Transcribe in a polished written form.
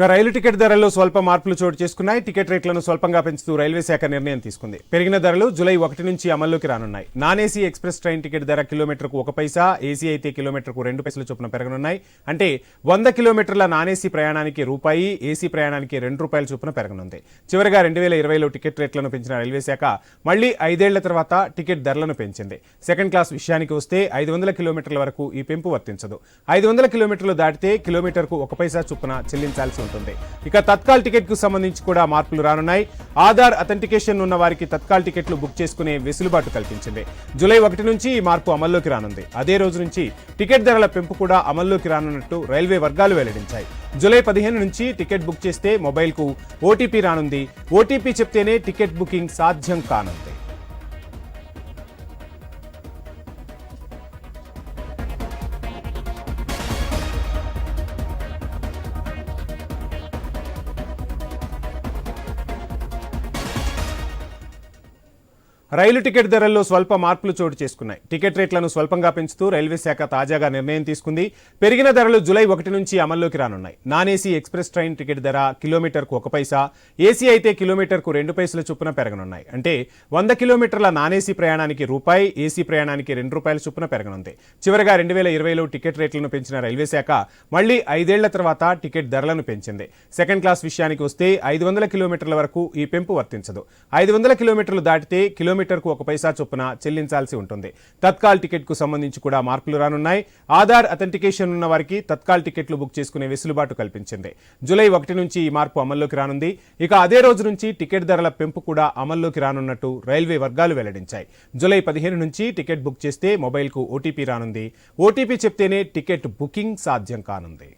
రైలు ticket ధరల్లో స్వల్ప మార్పులు చోటు చేసుకున్నాయి. టికెట్ రేట్లను స్వల్పంగా పెంచుతూ రైల్వే శాఖ నిర్ణయం తీసుకుంది. పెరిగిన ధరలు జూలై 1 నుంచి అమల్లోకి రానున్నాయి. Non AC express train ticket ధర కిలోమీటర్కు 1 పైసా, ఏసీ అయితే కిలోమీటర్కు 2 పైసల చొప్పున పెరగనున్నాయి. అంటే 100 కిలోమీటర్ల నాన్ ఏసీ ప్రయాణానికి రూపాయి, ఏసీ ప్రయాణానికి ₹2 చొప్పున పెరగనుంది. చివరిగా 2020లో టికెట్ రేట్లను పెంచిన రైల్వే శాఖ మళ్లీ 5 ఏళ్ల తర్వాత టికెట్ ధరలను పెంచింది. సెకండ్ క్లాస్ విషయానికి వస్తే 500 కిలోమీటర్ల వరకు ఈ పెంపు వర్తించదు. 500 కిలోమీటర్లు దాటితే కిలోమీటర్కు 1 పైసా చొప్పున చెల్లించాల్సి ఉంటుంది. ఇక తత్కాల్ టికెట్ కు సంబంధించి కూడా మార్పులు రానున్నాయి. ఆధార్ అథెంటికేషన్ ఉన్న వారికి తత్కాల్ టికెట్లు బుక్ చేసుకునే వెసులుబాటు కల్పించింది. జూలై 1 నుంచి ఈ మార్పు అమల్లోకి రానుంది. అదే రోజు నుంచి టికెట్ ధరల పెంపు కూడా అమల్లోకి రానున్నట్టు రైల్వే వర్గాలు వెల్లడించాయి. జూలై 15 నుంచి టికెట్ బుక్ చేస్తే మొబైల్ కు ఓటీపీ రానుంది. ఓటీపీ చెప్తేనే టికెట్ బుకింగ్ సాధ్యం కానుంది. రైలు టికెట్ ధరల్లో స్వల్ప మార్పులు చోటు చేసుకున్నాయి. టికెట్ రేట్లను స్వల్పంగా పెంచుతూ రైల్వే శాఖ తాజాగా నిర్ణయం తీసుకుంది. పెరిగిన ధరలు జూలై 1 నుంచి అమల్లోకి రానున్నాయి. Non AC express train ticket ధర కిలోమీటర్కు 1 పైసా, ఏసీ అయితే కిలోమీటర్కు 2 పైసల చొప్పున పెరగనున్నాయి. అంటే 100 కిలోమీటర్ల నాన్ ఏసీ ప్రయాణానికి రూపాయి, ఏసీ ప్రయాణానికి ₹2 చొప్పున పెరగనుంది. చివరిగా 2020లో టికెట్ రేట్లను పెంచిన రైల్వే శాఖ మళ్లీ 5 ఏళ్ల తర్వాత టికెట్ ధరలను పెంచింది. సెకండ్ క్లాస్ విషయానికి వస్తే 500 కిలోమీటర్ల వరకు ఈ పెంపు వర్తించదు. 500 కిలోమీటర్లు దాటితే కిలోమీటర్కు 1 పైసా చొప్పున చెల్లించాల్సి ఉంటుంది. తత్కాల్ టికెట్ కు సంబంధించి కూడా మార్పులు రానున్నాయి. ఆధార్ అథెంటికేషన్ ఉన్న వారికి తత్కాల్ టికెట్లు బుక్ చేసుకునే వెసులుబాటు కల్పించింది. జూలై 1 నుంచి ఈ మార్పు అమల్లోకి రానుంది. ఇక అదే రోజు నుంచి టికెట్ ధరల పెంపు కూడా అమల్లోకి రానున్నట్టు రైల్వే వర్గాలు వెల్లడించాయి. జూలై 15 నుంచి టికెట్ బుక్ చేస్తే మొబైల్ కు ఓటీపీ రానుంది. ఓటీపీ చెప్తేనే టికెట్ బుకింగ్ సాధ్యం కానుంది.